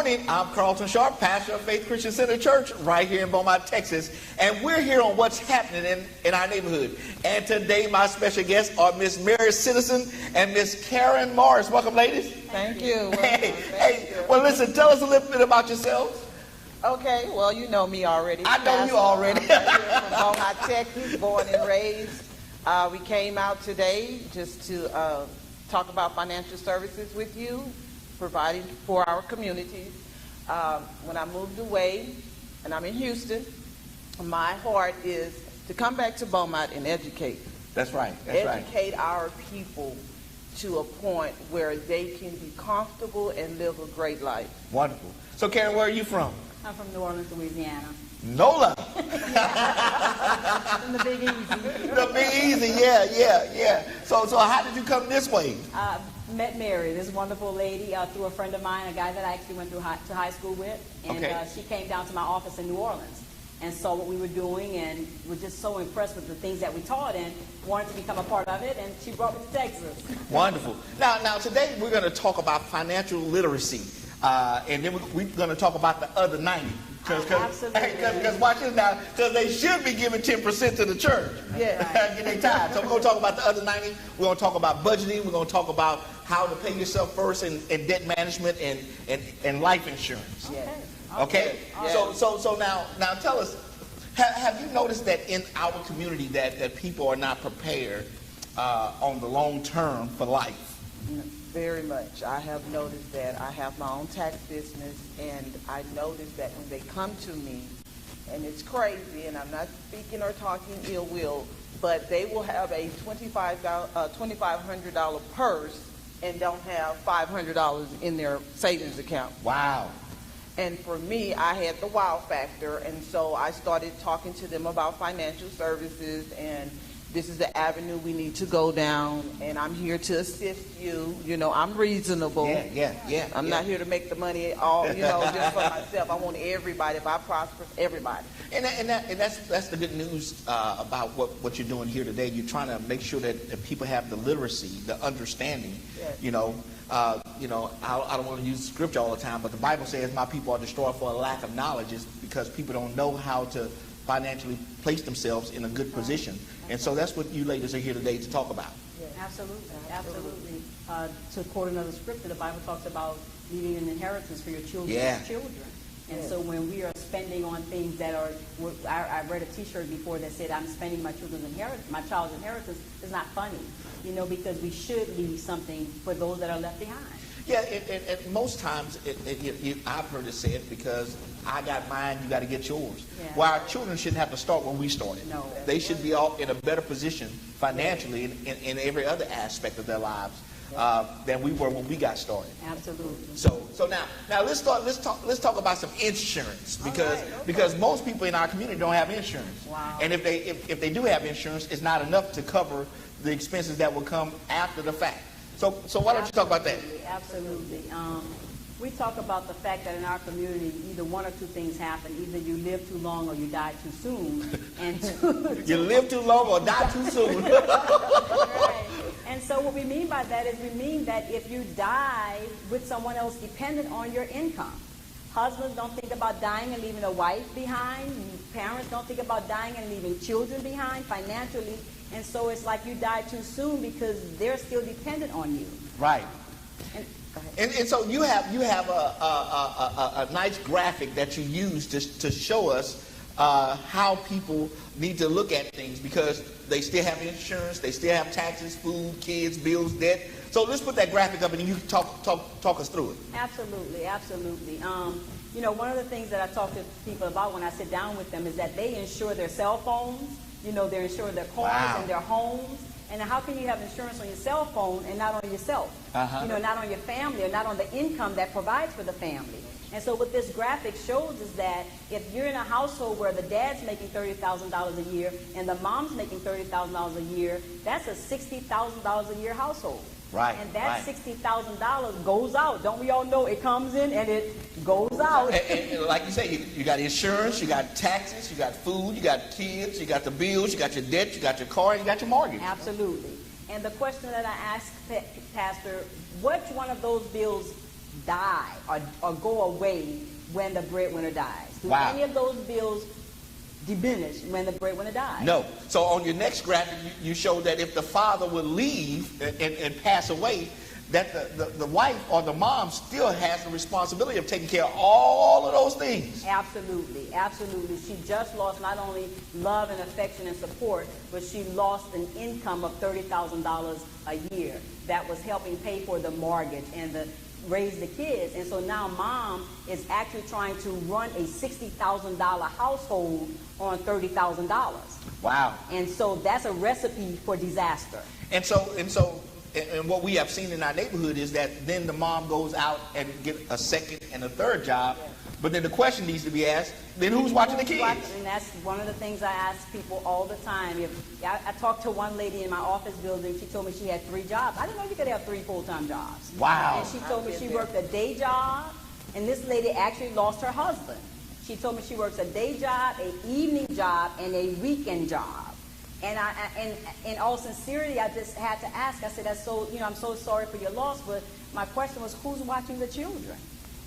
morning. I'm Carlton Sharp, pastor of Faith Christian Center Church right here in Beaumont, Texas. And we're here on what's happening in our neighborhood. And today my special guests are Miss Mary Citizen and Miss Karen Morris. Welcome, ladies. Thank you. Hey, well, listen, tell us a little bit about yourselves. Okay, well, you know me already. I know you already. Right here from Beaumont, Texas, born and raised. We came out today just to talk about financial services with you, providing for our communities. When I moved away, and I'm in Houston, my heart is to come back to Beaumont and educate. That's right. Educate our people to a point where they can be comfortable and live a great life. Wonderful. So, Karen, where are you from? I'm from New Orleans, Louisiana. NOLA. From the Big Easy. The Big Easy, yeah. So how did you come this way? Met Mary, this wonderful lady, through a friend of mine, a guy that I actually went to high school with. And she came down to my office in New Orleans and saw what we were doing and was just so impressed with the things that we taught and wanted to become a part of it, and she brought me to Texas. Wonderful. Now today we're going to talk about financial literacy, and then we're going to talk about the other 90. Because watch this now, because they should be giving 10% to the church. Yeah. Get their time. So we're going to talk about the other 90. We're going to talk about budgeting. We're going to talk about how to pay yourself first in debt management and life insurance. Yeah. Okay? Yeah. So now tell us, have you noticed that in our community that people are not prepared on the long term for life? Very much. I have noticed that. I have my own tax business, and I noticed that when they come to me, and it's crazy, and I'm not speaking or talking ill will, but they will have a $2,500 purse and don't have $500 in their savings account. Wow. And for me, I had the wow factor, and so I started talking to them about financial services, and this is the avenue we need to go down, and I'm here to assist you. You know, I'm reasonable. Yeah. I'm not here to make the money all, just for myself. I want everybody. If I prosper, everybody. And that's the good news about what you're doing here today. You're trying to make sure that people have the literacy, the understanding. Yes. I don't want to use scripture all the time, but the Bible says my people are destroyed for a lack of knowledge. It's because people don't know how to financially place themselves in a good position. And so that's what you ladies are here today to talk about. Yes. Absolutely. To quote another scripture, the Bible talks about leaving an inheritance for your children's children. And so when we are spending on things that are, I read a T-shirt before that said, I'm spending my child's inheritance, it's not funny, because we should leave something for those that are left behind. Yeah, and most times, I've heard it said, because I got mine, you got to get yours. Yeah. Well, our children shouldn't have to start when we started. No. They should be all in a better position financially in every other aspect of their lives than we were when we got started. Absolutely. So now let's talk about some insurance, because most people in our community don't have insurance. Wow. And if they do have insurance, it's not enough to cover the expenses that will come after the fact. So why don't you talk about that? Absolutely. We talk about the fact that in our community, either one or two things happen. Either you live too long or you die too soon. And you live too long or die too soon. Right. And so what we mean by that is we mean that if you die with someone else dependent on your income. Husbands don't think about dying and leaving a wife behind. Parents don't think about dying and leaving children behind financially. And so it's like you die too soon because they're still dependent on you. Right. And so you have a nice graphic that you use to show us how people need to look at things, because they still have insurance, they still have taxes, food, kids, bills, debt. So let's put that graphic up and you talk us through it. Absolutely. One of the things that I talk to people about when I sit down with them is that they insure their cell phones. They're insuring their cars and their homes. And how can you have insurance on your cell phone and not on yourself? Not on your family, or not on the income that provides for the family. And so what this graphic shows is that if you're in a household where the dad's making $30,000 a year and the mom's making $30,000 a year, that's a $60,000 a year household. Right. And that $60,000 goes out. Don't we all know it comes in and it goes out? And like you say, you got insurance, you got taxes, you got food, you got kids, you got the bills, you got your debt, you got your car, and you got your mortgage. Absolutely. And the question that I asked Pastor, which one of those bills die or go away when the breadwinner dies? Do Wow. any of those bills diminish when the breadwinner dies? No. So on your next graphic, you show that if the father would leave and pass away, that the wife or the mom still has the responsibility of taking care of all of those things. Absolutely, absolutely. She just lost not only love and affection and support, but she lost an income of $30,000 a year that was helping pay for the mortgage and raise the kids. And so now mom is actually trying to run a $60,000 household on $30,000. Wow. And so that's a recipe for disaster. And what we have seen in our neighborhood is that then the mom goes out and get a second and a third job. Yes. But then the question needs to be asked, then who's watching the kids? And that's one of the things I ask people all the time. I talked to one lady in my office building. She told me she had 3 jobs. I didn't know you could have 3 full-time jobs. Wow. And she told me she worked a day job, and this lady actually lost her husband. She told me she works a day job, an evening job, and a weekend job. And in all sincerity, I just had to ask. I said, I'm so sorry for your loss, but my question was, who's watching the children?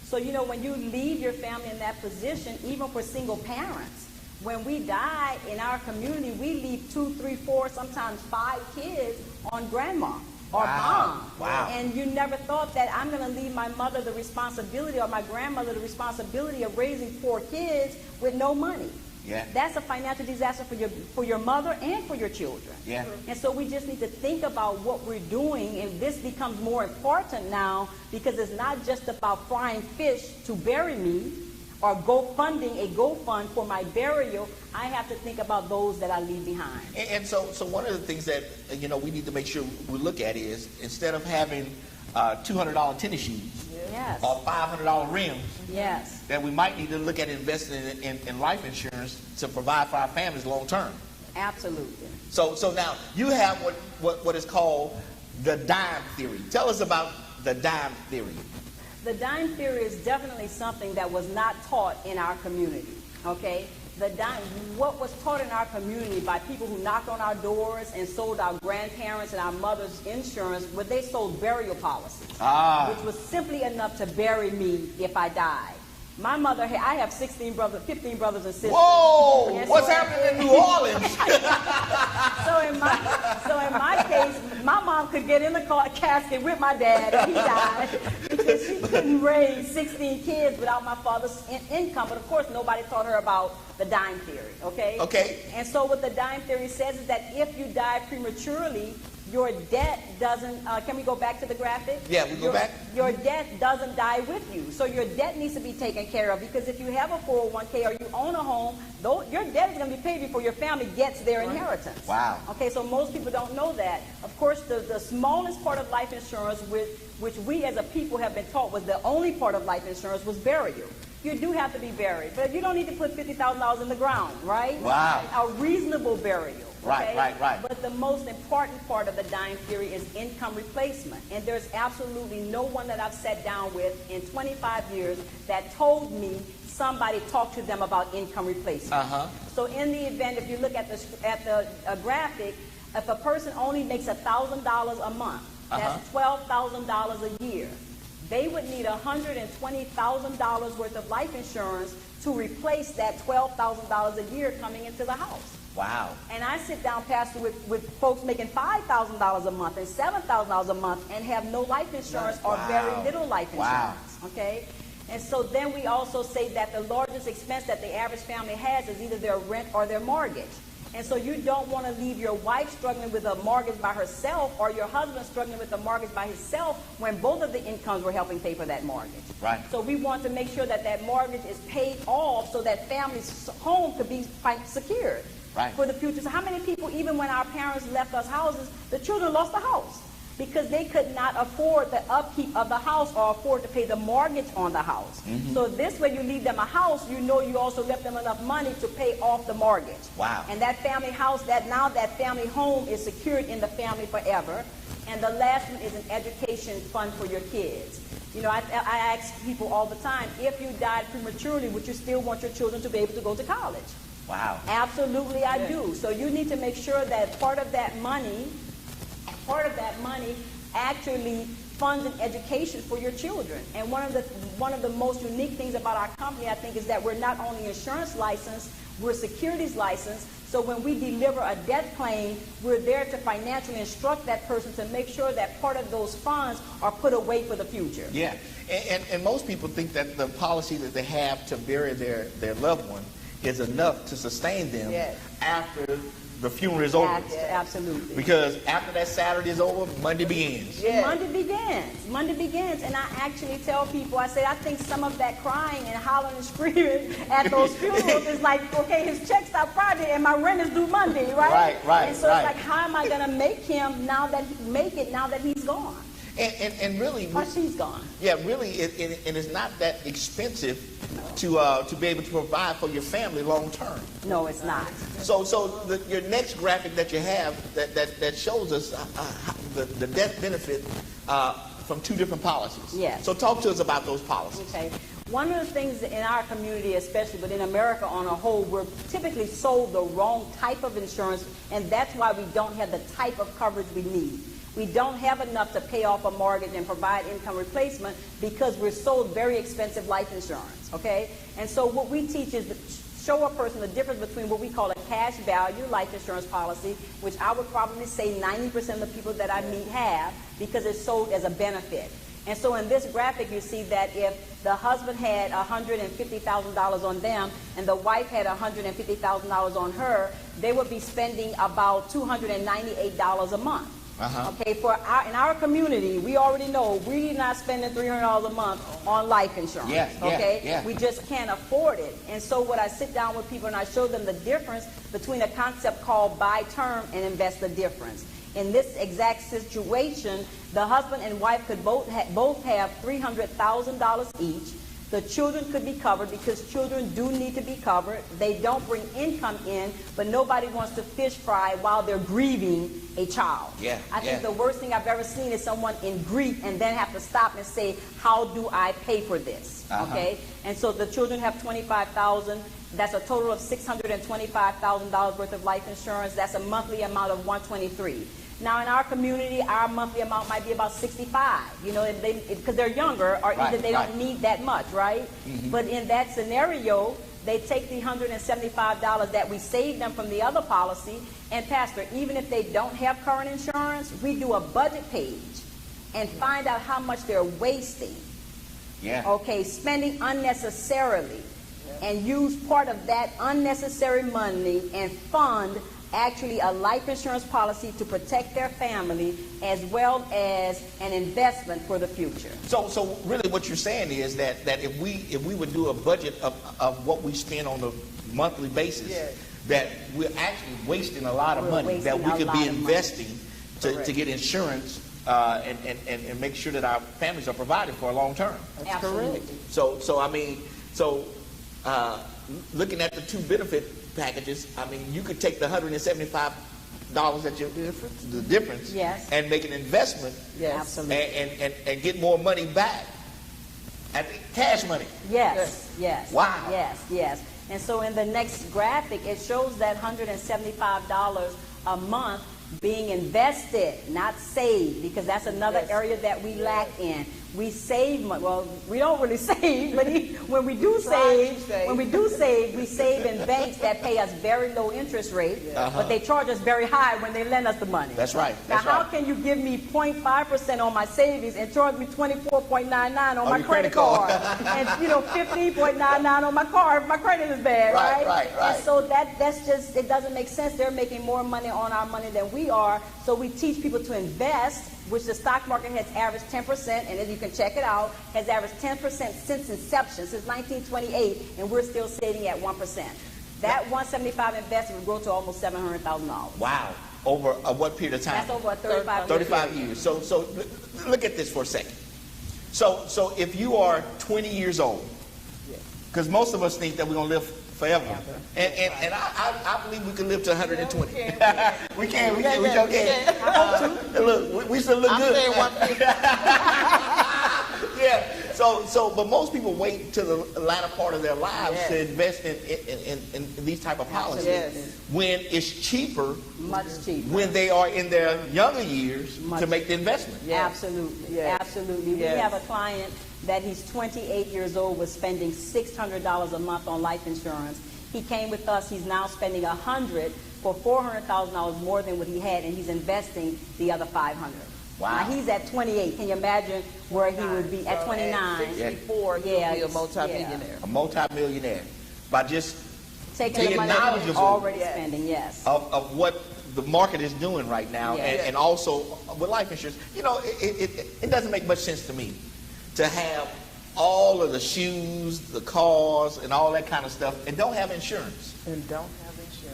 So, when you leave your family in that position, even for single parents, when we die in our community, we leave 2, 3, 4, sometimes 5 kids on grandma or mom. Wow. And you never thought that I'm going to leave my mother the responsibility or my grandmother the responsibility of raising 4 kids with no money. Yeah. That's a financial disaster for your mother and for your children. Yeah. And so we just need to think about what we're doing, and this becomes more important now because it's not just about frying fish to bury me or funding a GoFund for my burial. I have to think about those that I leave behind. And so one of the things that we need to make sure we look at is, instead of having $200 tennis shoes, Yes. or $500 rims, Yes. that we might need to look at investing in life insurance to provide for our families long term. Absolutely. So now you have what is called the dime theory. Tell us about the dime theory. The dime theory is definitely something that was not taught in our community. Okay? What was taught in our community by people who knocked on our doors and sold our grandparents and our mother's insurance, where they sold burial policies, which was simply enough to bury me if I died. My mother, I have 15 brothers and sisters. Whoa! And What's so happening in New Orleans? So in my case, my mom could get in the casket with my dad and he died because she couldn't raise 16 kids without my father's income. But of course, nobody taught her about the dime theory, okay? Okay. And so what the dime theory says is that if you die prematurely, your debt doesn't, can we go back to the graphic? Yeah, we go back. Your debt doesn't die with you. So your debt needs to be taken care of, because if you have a 401k or you own a home, your debt is going to be paid before your family gets their inheritance. Wow. Okay, so most people don't know that. Of course, the smallest part of life insurance, which we as a people have been taught was the only part of life insurance, was burial. You do have to be buried, but you don't need to put $50,000 in the ground, right? Wow. A reasonable burial. Okay? Right. But the most important part of the dime theory is income replacement. And there's absolutely no one that I've sat down with in 25 years that told me somebody talked to them about income replacement. So in the event, if you look at the graphic, if a person only makes $1,000 a month, that's $12,000 a year. They would need $120,000 worth of life insurance to replace that $12,000 a year coming into the house. Wow. And I sit down, Pastor, with folks making $5,000 a month and $7,000 a month and have no life insurance or very little life insurance. Okay? And so then we also say that the largest expense that the average family has is either their rent or their mortgage. And so you don't want to leave your wife struggling with a mortgage by herself or your husband struggling with a mortgage by himself when both of the incomes were helping pay for that mortgage. Right. So we want to make sure that that mortgage is paid off so that family's home could be secured for the future. So how many people, even when our parents left us houses, the children lost the house because they could not afford the upkeep of the house or afford to pay the mortgage on the house. So this way you leave them a house, you know you also left them enough money to pay off the mortgage. Wow. And that family house, that family home is secured in the family forever. And the last one is an education fund for your kids. You know, I ask people all the time, if you died prematurely, would you still want your children to be able to go to college? Wow. Absolutely, I do. So you need to make sure that part of that money actually funds an education for your children. And one of the most unique things about our company, I think, is that we're not only insurance licensed, we're securities licensed. So when we deliver a death claim, we're there to financially instruct that person to make sure that part of those funds are put away for the future. Yeah, and most people think that the policy that they have to bury their loved one is enough to sustain them after the funeral is over. Absolutely. Because after that Saturday is over, Monday begins. Yeah. Monday begins. And I actually tell people, I say, I think some of that crying and hollering and screaming at those funerals is like, okay, his check stopped Friday and my rent is due Monday, right? Right. And so it's like, how am I going to make him now that he's gone? And really, or she's gone. Yeah, really, and it's not that expensive to be able to provide for your family long term. No, it's not. So your next graphic that you have that shows us the death benefit from two different policies. Yes. So talk to us about those policies. Okay. One of the things in our community, especially, but in America on a whole, we're typically sold the wrong type of insurance, and that's why we don't have the type of coverage we need. We don't have enough to pay off a mortgage and provide income replacement because we're sold very expensive life insurance, okay? And so what we teach is to show a person the difference between what we call a cash value life insurance policy, which I would probably say 90% of the people that I meet have, because it's sold as a benefit. And so in this graphic, you see that if the husband had $150,000 on them and the wife had $150,000 on her, they would be spending about $298 a month. Okay, in our community, we already know we're not spending $300 a month on life insurance. We just can't afford it. And so what I sit down with people and I show them the difference between a concept called buy term and invest the difference. In this exact situation, the husband and wife could both have $300,000 each. The children could be covered because children do need to be covered. They don't bring income in, but nobody wants to fish fry while they're grieving a child. I think the worst thing I've ever seen is someone in grief and then have to stop and say, how do I pay for this? Okay? And so the children have $25,000. That's a total of $625,000 worth of life insurance. That's a monthly amount of $123,000. Now, in our community, our monthly amount might be about $65, because they're younger, or either they don't need that much, right? But in that scenario, they take the $175 that we saved them from the other policy, and Pastor, even if they don't have current insurance, we do a budget page and find out how much they're wasting. Okay, spending unnecessarily, and use part of that unnecessary money and fund actually a life insurance policy to protect their family as well as an investment for the future. So really what you're saying is that if we would do a budget of what we spend on a monthly basis, that we're actually wasting a lot of money that we could be investing to get insurance and make sure that our families are provided for a long term. That's correct. So looking at the two benefit packages, you could take the $175 that the difference, and make an investment, and get more money back. Cash money. Yes. Wow. Yes. And so in the next graphic, it shows that $175 a month being invested, not saved, because that's another area that we lack in. We save money. Well, we don't really save, but when we do save, we save in banks that pay us very low interest rate, but they charge us very high when they lend us the money. That's right. Now, how can you give me 0.5% on my savings and charge me 24.99 on my credit card, and 15.99 on my car if my credit is bad, right? And so that's just, it doesn't make sense. They're making more money on our money than we are. So we teach people to invest, which the stock market has averaged 10%, and as you can check it out, has averaged 10% since inception, since 1928, and we're still sitting at 1%. That 175 investment would grow to almost $700,000. Wow. Over what period of time? That's over a 35 years. So look at this for a second. So if you are 20 years old, because most of us think that we're going to live forever. And I believe we can live to 120. We can. I hope to. Look, we still look good. I'm saying 150. But most people wait to the latter part of their lives to invest in these type of policies when it's cheaper, much cheaper, when they are in their younger years to make the investment. Absolutely, absolutely. We have a client that he's 28 years old, was spending $600 a month on life insurance. He came with us. He's now spending $100 for $400,000 more than what he had, and he's investing the other $500. Wow. Now he's at 28. Can you imagine where he would be at 29? At 64, he'll be a multimillionaire. A multimillionaire by just taking the money that he's already spending. Of what the market is doing right now, and also with life insurance. You know, it doesn't make much sense to me to have all of the shoes, the cars, and all that kind of stuff, and don't have insurance.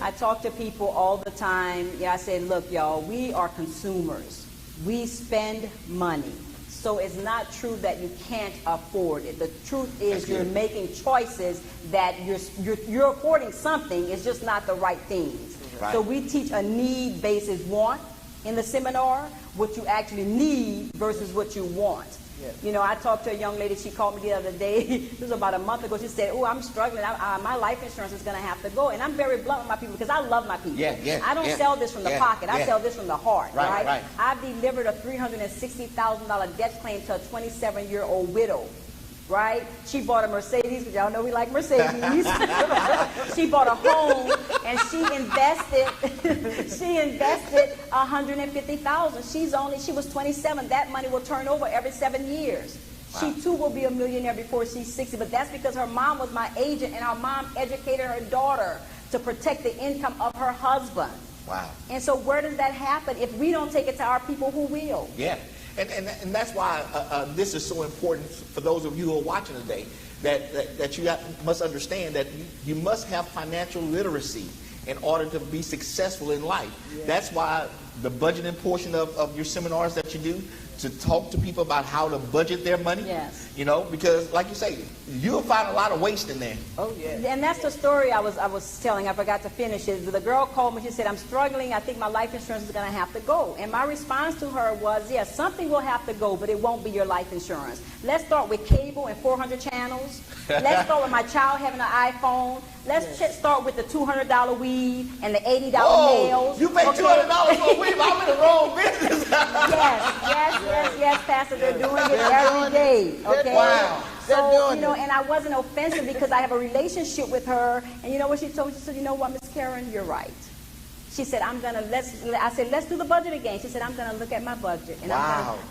I talk to people all the time. I say, look, y'all, we are consumers. We spend money. So it's not true that you can't afford it. The truth is you're making choices that you're affording something. It's just not the right things. Right. So we teach a need basis want in the seminar, what you actually need versus what you want. Yes. You know, I talked to a young lady, she called me the other day, this was about a month ago, she said, oh, I'm struggling, my life insurance is going to have to go. And I'm very blunt with my people because I love my people. I don't sell this from the pocket, I sell this from the heart, right? I've delivered a $360,000 death claim to a 27-year-old widow. Right? She bought a Mercedes, because y'all know we like Mercedes. She bought a home, and she invested $150,000. She was 27. That money will turn over every 7 years. Wow. She too will be a millionaire before she's 60, but that's because her mom was my agent, and our mom educated her daughter to protect the income of her husband. Wow. And so where does that happen? If we don't take it to our people, who will? Yeah. And that's why this is so important for those of you who are watching today, that you must understand that you must have financial literacy in order to be successful in life. Yeah. That's why the budgeting portion of your seminars that you do, to talk to people about how to budget their money. Yes. You know, because like you say, you'll find a lot of waste in there. Oh, yeah. And that's the story I was telling. I forgot to finish it. The girl called me. She said, I'm struggling. I think my life insurance is going to have to go. And my response to her was, yes, something will have to go, but it won't be your life insurance. Let's start with cable and 400 channels. Let's start with my child having an iPhone. Let's start with the $200 weave and the $80 nails. You pay $200 for a weave? I'm in the wrong business. Yes, Pastor. They're doing it every day. Okay. Wow. So, you know, and I wasn't offensive because I have a relationship with her. And you know what she told me? She said, you know what, Miss Karen, you're right. She said, I said, let's do the budget again. She said, I'm going to look at my budget. And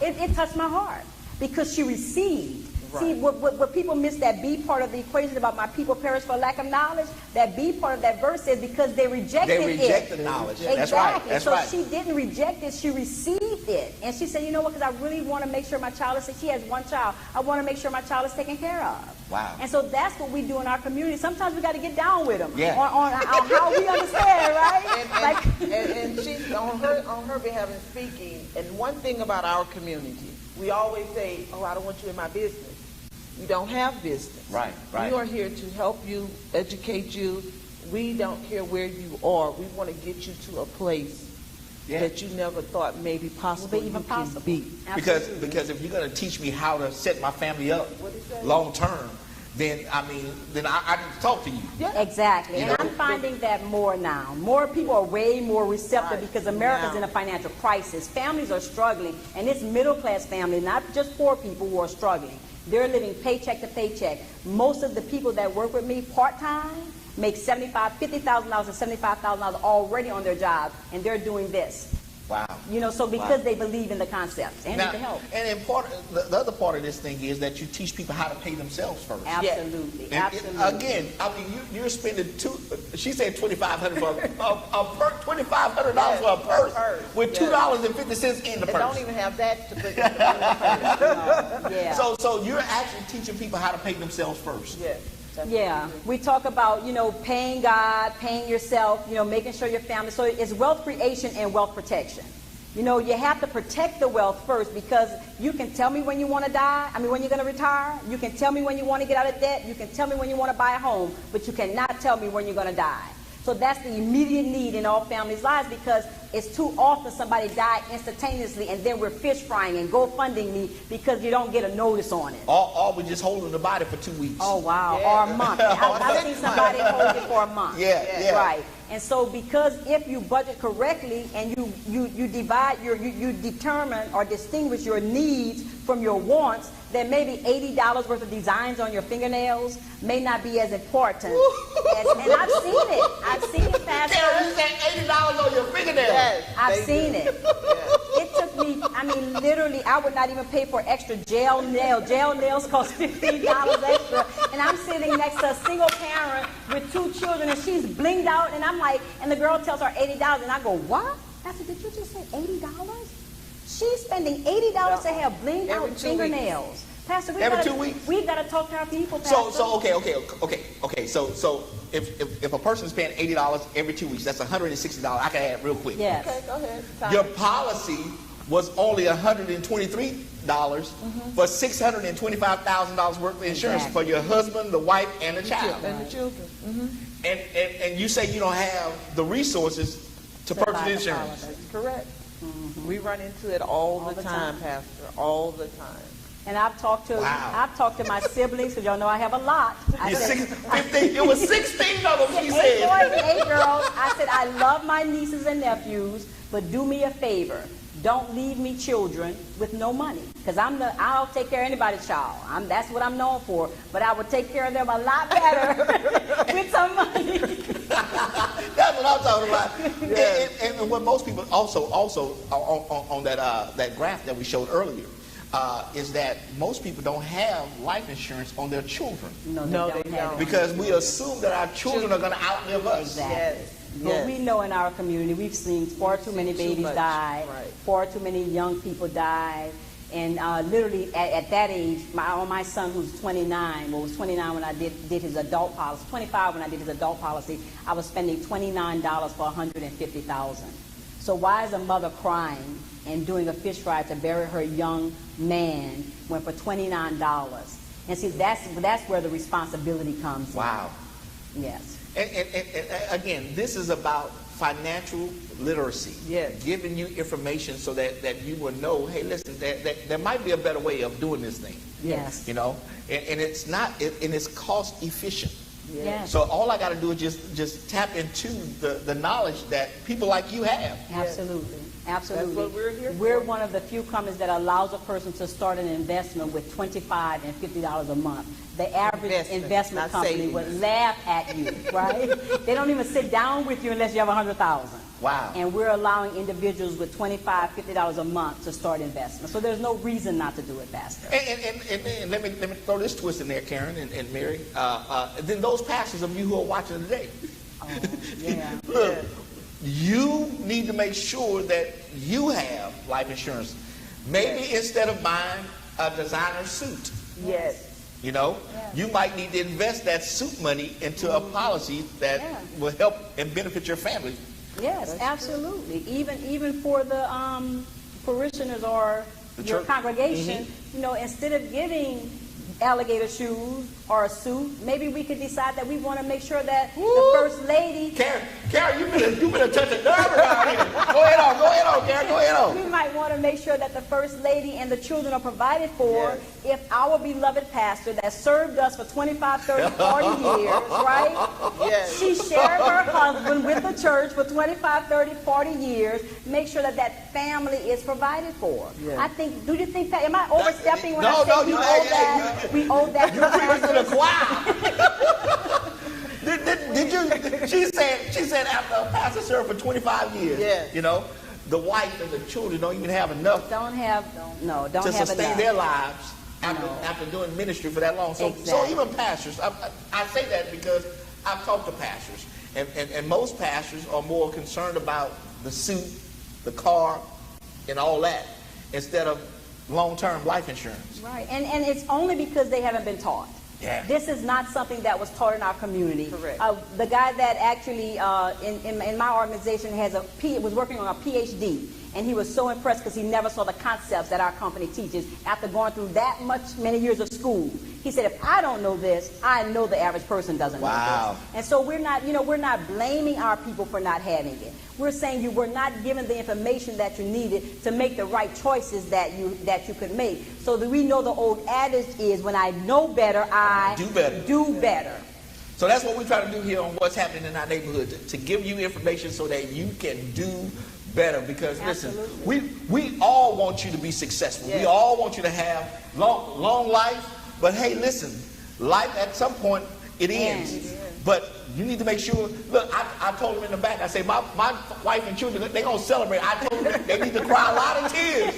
it touched my heart because she received. Right. See, what people miss, that B part of the equation about my people perish for lack of knowledge, that B part of that verse says because they rejected it. They rejected knowledge. Exactly. That's right. That's so right. she didn't reject it, she received it. And she said, you know what, because I really want to make sure my child is, she has one child, I want to make sure my child is taken care of. Wow. And so that's what we do in our community. Sometimes we got to get down with them on how we understand, right? And she's on her behalf and speaking. And one thing about our community, we always say, oh, I don't want you in my business. We don't have business. Right. We are here to help you, educate you. We don't care where you are. We want to get you to a place that you never thought maybe possible you can be. Because if you're going to teach me how to set my family up long term, then I need to talk to you. Yeah. Exactly. And I'm finding that more now. More people are way more receptive because America's in a financial crisis. Families are struggling, and it's middle class families, not just poor people who are struggling. They're living paycheck to paycheck. Most of the people that work with me part-time make $50,000 and $75,000 already on their job, and they're doing this. Wow. You know, so because they believe in the concepts and now, the help. And the other part of this thing is that you teach people how to pay themselves first. Absolutely. Again, you're spending she said $2,500 for $2,500 for a purse with $2.50 in the purse. Don't even have that to put in the purse. So you're actually teaching people how to pay themselves first. Yes. Yeah, we talk about, paying God, paying yourself, making sure your family. So it's wealth creation and wealth protection. You have to protect the wealth first because you can tell me when you want to die, when you're going to retire. You can tell me when you want to get out of debt. You can tell me when you want to buy a home, but you cannot tell me when you're going to die. So that's the immediate need in all families' lives, because it's too often somebody died instantaneously and then we're fish frying and GoFunding me because you don't get a notice on it. Or we're just holding the body for 2 weeks. Oh, wow. Yeah. Or a month. I've seen somebody hold it for a month. Yeah. Right. And so because if you budget correctly and you determine or distinguish your needs from your wants, then maybe $80 worth of designs on your fingernails may not be as important. And I've seen it. I've seen it, Pastor. Carol, you said $80 on your fingernails. Yes, I've seen it. It took me, I mean, literally, I would not even pay for extra gel nails. Gel nails cost $15 extra. And I'm sitting next to a single parent with 2 children, and she's blinged out, and I'm like, and the girl tells her $80, and I go, what? I said, did you just say $80? She's spending $80 to have blinged out fingernails. Pastor, every 2 weeks? We've got to talk to our people, Pastor. Okay. So if a person's paying $80 every 2 weeks, that's $160. I can add real quick. Yes. Okay, go ahead. Your policy was only $123 for $625,000 worth of insurance for your husband, the wife, and the child. And the children. Mm-hmm. And you say you don't have the resources to purchase the insurance. That's correct. Mm-hmm. We run into it all the time, Pastor, all the time. And I've talked to my siblings, because y'all know I have a lot. It was 16 of them, she 8 said. boys and 8 girls. I said, I love my nieces and nephews, but do me a favor. Don't leave me children with no money, because I'll take care of anybody's child. That's what I'm known for. But I would take care of them a lot better with some money. That's what I'm talking about. Yeah. And what most people also on that graph that we showed earlier is that most people don't have life insurance on their children. No, they don't. Because we assume that our children are going to outlive us. Exactly. Yes. But we know in our community, we've seen far too many babies die, far too many young people die. And literally at that age, my son who's 29, was 29 when I did his adult policy, 25 when I did his adult policy, I was spending $29 for $150,000. So why is a mother crying and doing a fish fry to bury her young man when for $29? And see, that's where the responsibility comes in. Wow. Yes. And again, this is about financial literacy. Yes. Giving you information so that you will know, hey, listen, there might be a better way of doing this thing. Yes. You know, and it's not, and it's cost efficient. Yes. So all I got to do is just tap into the knowledge that people like you have. Absolutely. Absolutely. That's what we're here for. We're one of the few companies that allows a person to start an investment with $25 and $50 a month. The average investment company would laugh at you, right? They don't even sit down with you unless you have $100,000. Wow. And we're allowing individuals with $25, $50 a month to start investments. So there's no reason not to do it, Pastor. And let me throw this twist in there, Karen and Mary. Then those pastors of you who are watching today. Oh, yeah. Look, you need to make sure that you have life insurance. Maybe instead of buying a designer suit. Yes. You know, you might need to invest that suit money into a policy that will help and benefit your family. Yes, absolutely. Even for the parishioners or your congregation, you know, instead of giving alligator shoes or a suit, maybe we could decide that we want to make sure that the first lady. Karen, you've been a touch of nerve around here. Go ahead on, Karen. Go ahead on. We might want to make sure that the first lady and the children are provided for if our beloved pastor that served us for 25, 30, 40 years, right? Yes. She shared her husband with the church for 25, 30, 40 years. Make sure that family is provided for. Yeah. I think, do you think that, am I overstepping when I say we owe that? We owe that to the pastors? Did you? She said after a pastor served for 25 years, you know, the wife and the children don't even have enough. Don't have to sustain their lives after doing ministry for that long. So even pastors, I say that because I've talked to pastors, and most pastors are more concerned about the suit, the car, and all that instead of long-term life insurance. Right, and it's only because they haven't been taught. Yeah. This is not something that was taught in our community. Correct. The guy that actually in my organization was working on a PhD, And he was so impressed because he never saw the concepts that our company teaches after going through that many years of school. He said, if I don't know this, I know the average person doesn't know this. And so we're not blaming our people for not having it. We're saying you were not given the information that you needed to make the right choices that you could make. So that we know the old adage is, when I know better, I do better. So that's what we try to do here on What's Happening in Our Neighborhood, to give you information so that you can do better. Because listen, we all want you to be successful. We all want you to have long life. But hey, listen, life at some point it ends. But you need to make sure. Look, I told them in the back. I say my wife and children, they're gonna celebrate. I told them they need to cry a lot of tears.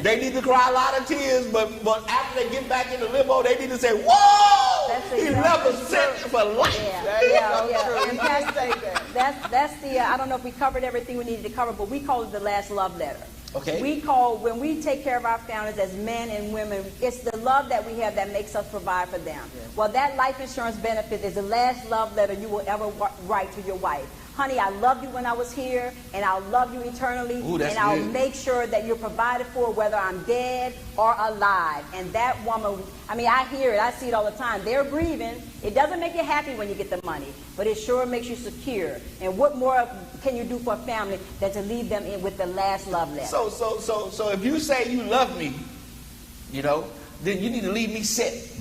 They need to cry a lot of tears. But after they get back in the limo, they need to say, "Whoa! He left us set for life." And that's the. I don't know if we covered everything we needed to cover, but we call it the last love letter. Okay. When we take care of our families as men and women, it's the love that we have that makes us provide for them. Well, that life insurance benefit is the last love letter you will ever write to your wife. Honey, I loved you when I was here, and I'll love you eternally. Ooh, that's and I'll good. make sure that you're provided for whether I'm dead or alive. And that woman, I mean, I hear it. I see it all the time. They're grieving. It doesn't make you happy when you get the money, but it sure makes you secure. And what more can you do for a family than to leave them in with the last love letter? So if you say you love me, then you need to leave me set. Is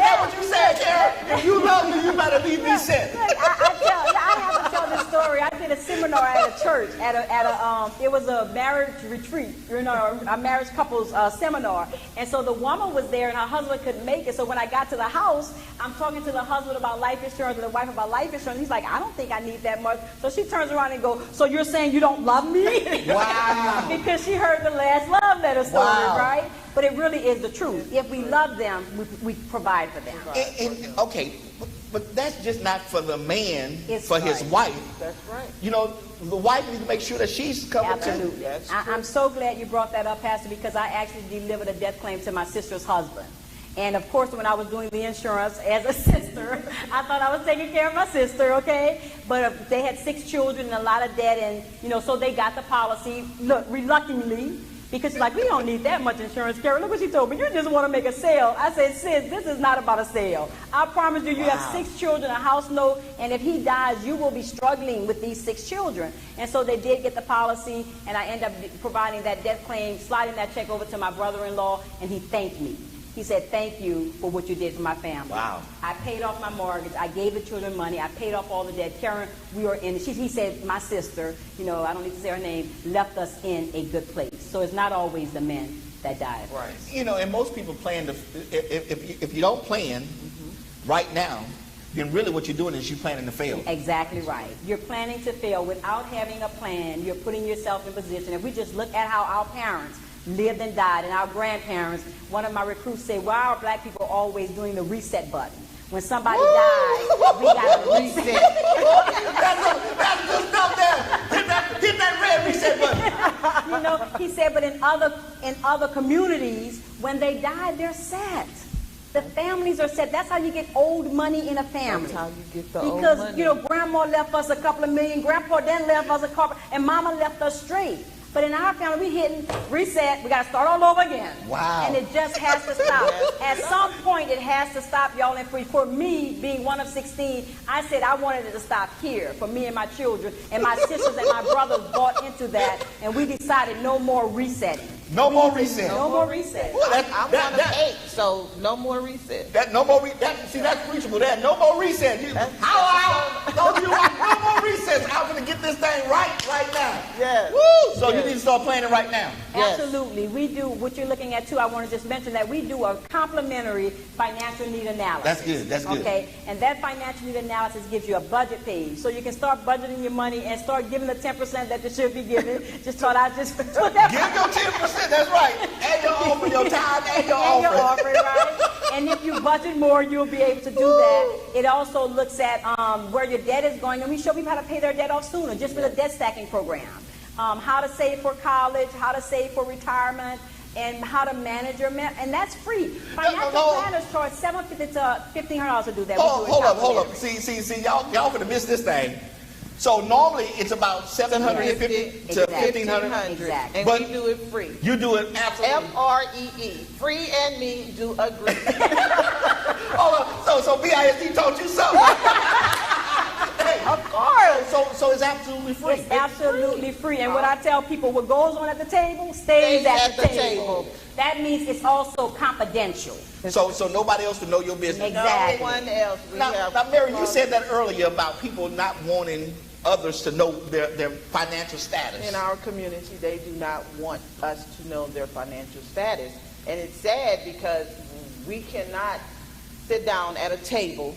that what you said, Karen? If you love me, you better leave me set. Look, I have to tell this story. I did a seminar at a church, it was a marriage retreat, a marriage couples seminar. And so the woman was there and her husband couldn't make it. So when I got to the house, I'm talking to the husband about life insurance and the wife about life insurance. He's like, I don't think I need that much. So she turns around and goes, so you're saying you don't love me? Wow. Because she heard the last love letter story, right? But it really is the truth. If we love them, we provide for them. Okay, but that's just not for the man, It's for his wife. That's right. The wife needs to make sure that she's covered too. Absolutely. I'm so glad you brought that up, Pastor, because I actually delivered a death claim to my sister's husband. And of course, when I was doing the insurance as a sister, I thought I was taking care of my sister, okay? But they had 6 children and a lot of debt, and so they got the policy, reluctantly. Because she's like, we don't need that much insurance, Carol. Look what she told me. You just want to make a sale. I said, sis, this is not about a sale. I promise you, you have 6 children, a house note, and if he dies, you will be struggling with these 6 children. And so they did get the policy, and I ended up providing that death claim, sliding that check over to my brother-in-law, and he thanked me. He said, thank you for what you did for my family. Wow. I paid off my mortgage. I gave the children money. I paid off all the debt. Karen, we were in, he said, my sister, I don't need to say her name, left us in a good place. So it's not always the men that die. Right. And most people plan to, if you don't plan right now, then really what you're doing is you're planning to fail. Exactly right. You're planning to fail without having a plan. You're putting yourself in position. If we just look at how our parents lived and died, and our grandparents, one of my recruits said, why are black people always doing the reset button? When somebody dies, we got to reset. That's good stuff there. Hit that red reset button. He said, but in other communities, when they die, they're sad. The families are sad. That's how you get old money in a family. That's how you get the old money. Because, grandma left us a couple of million, grandpa then left us a couple, and mama left us straight. But in our family, we hitting reset. We got to start all over again. Wow. And it just has to stop. At some point, it has to stop, y'all. And for me, being one of 16, I said I wanted it to stop here for me and my children. And my sisters and my brothers bought into that. And we decided no more resetting. No more reset. No more reset. Well, I'm one of 8, so no more reset. No more that's preachable. That no more reset. No more resets. I'm gonna get this thing right now. Yes. Woo! So you need to start planning right now. Yes. Absolutely. We do what you're looking at too. I want to just mention that we do a complimentary financial need analysis. That's good. Okay. And that financial need analysis gives you a budget page, so you can start budgeting your money and start giving the 10% that you should be giving. Just thought I'd just put that. Give your 10%. That's right. And your offering, your tithe, and your offering. Right? And if you budget more, you'll be able to do that. It also looks at where your debt is going, and we show people how to pay their debt off sooner, just with a debt stacking program. How to save for college, how to save for retirement, and how to manage your and that's free. Financial planners charge $750 to $1,500 to do that. Hold up. See, y'all gonna miss this thing. So normally it's about 750 to Exactly. 1,500. Exactly. And But we do it free. you do it absolutely. Free. Free and me do agree. Oh, so BISD taught you something. Hey, Of course. so it's absolutely free. It's absolutely free. And what I tell people, what goes on at the table stays at the table. That means it's also confidential. So nobody else can know your business. Exactly. No one else. Now, Mary, you said that earlier about people not wanting others to know their financial status. In our community, they do not want us to know their financial status. And it's sad because we cannot sit down at a table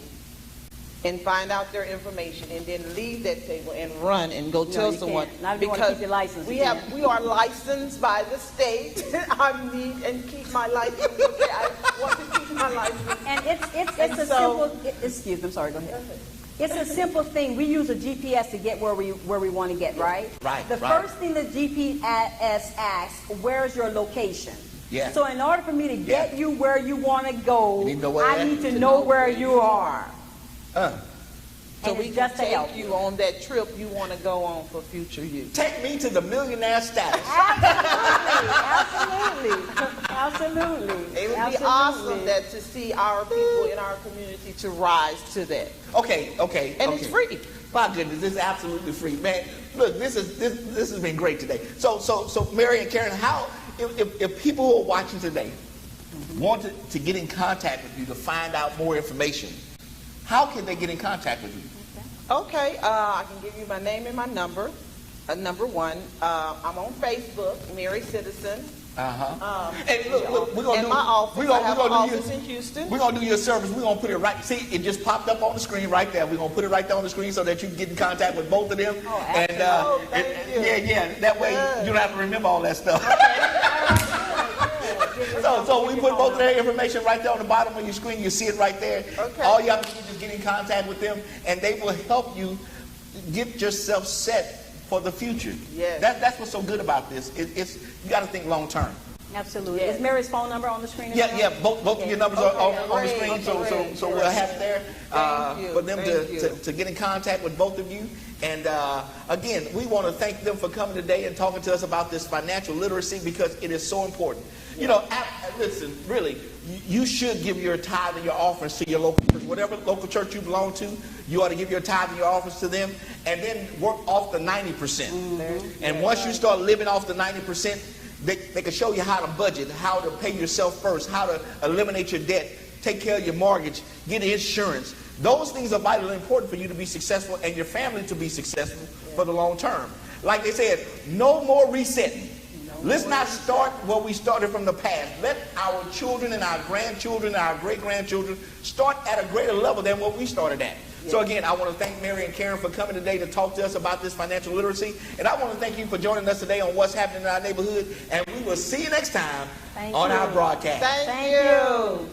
and find out their information and then leave that table and run and go tell you someone. can't. Not if you want to keep your license, we you have can't. we are licensed by the state. I need and keep my license. Okay, I want to keep my license. And it's And a so- simple. Excuse me. I'm sorry. Go ahead. It's a simple thing. We use a GPS to get where we want to get. Right. Right, The right. first thing the GPS asks, where's your location? Yeah. So in order for me to get you where you want to go, You need to know where I at. need to know where you are. So And we it's can just to help take you on that trip you want to go on for future use. Take me to the millionaire status. Absolutely. It would be awesome that to see our people in our community to rise to that. Okay. And it's free. My goodness, this is absolutely free, man. Look, this has been great today. So Mary and Karen, how if people who are watching today want to get in contact with you to find out more information, how can they get in contact with you? Okay, I can give you my name and my number. Number one, I'm on Facebook, Mary Citizen. And look, we're gonna In do my office, we're gonna, I have we're an gonna do office your, in Houston. We're gonna do your service. We're gonna put it right. See, it just popped up on the screen right there. We're gonna put it right there on the screen so that you can get in contact with both of them. absolutely. Thank you. Yeah. That way you don't have to remember all that stuff. So we put both of their information right there on the bottom of your screen. You see it right there. Okay. All you have to do is just get in contact with them, and they will help you get yourself set for the future. Yes. That's what's so good about this. It's you got to think long term. Absolutely. Yes. Is Mary's phone number on the screen? as well? Yeah. Both of your numbers are on the screen, great, so we'll have it there Thank you, for them thank you. to get in contact with both of you. And again, we want to thank them for coming today and talking to us about this financial literacy because it is so important. You know, listen, really, you should give your tithe and your offerings to your local church. Whatever local church you belong to, you ought to give your tithe and your offerings to them, and then work off the 90%. And once you start living off the 90%, they can show you how to budget, how to pay yourself first, how to eliminate your debt, take care of your mortgage, get insurance. Those things are vitally important for you to be successful and your family to be successful for the long term. Like they said, no more resetting. Let's not start where we started from the past. Let our children and our grandchildren and our great-grandchildren start at a greater level than what we started at. So again, I want to thank Mary and Karen for coming today to talk to us about this financial literacy. And I want to thank you for joining us today on What's Happening in Our Neighborhood. And we will see you next time on our broadcast. Thank you.